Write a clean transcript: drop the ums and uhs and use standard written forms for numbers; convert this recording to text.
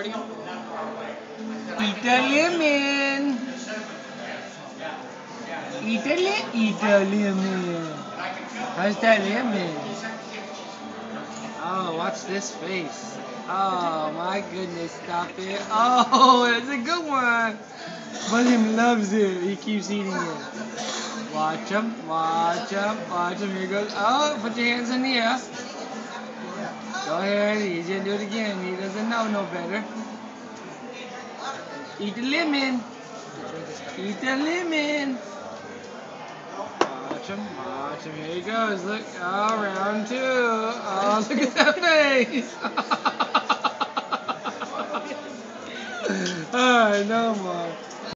Eat a lemon. Eat a lemon. How's that lemon? Oh, watch this face. Oh my goodness, stop it. Oh, that's a good one. William loves it. He keeps eating it. Watch him, watch him, watch him. Here he goes. Oh, put your hands in the air. Go ahead, he's gonna do it again. He doesn't know no better. Eat the lemon. Eat the lemon. Watch him. Here he goes. Look. Oh, round two. Oh, look at that face. Alright, no more.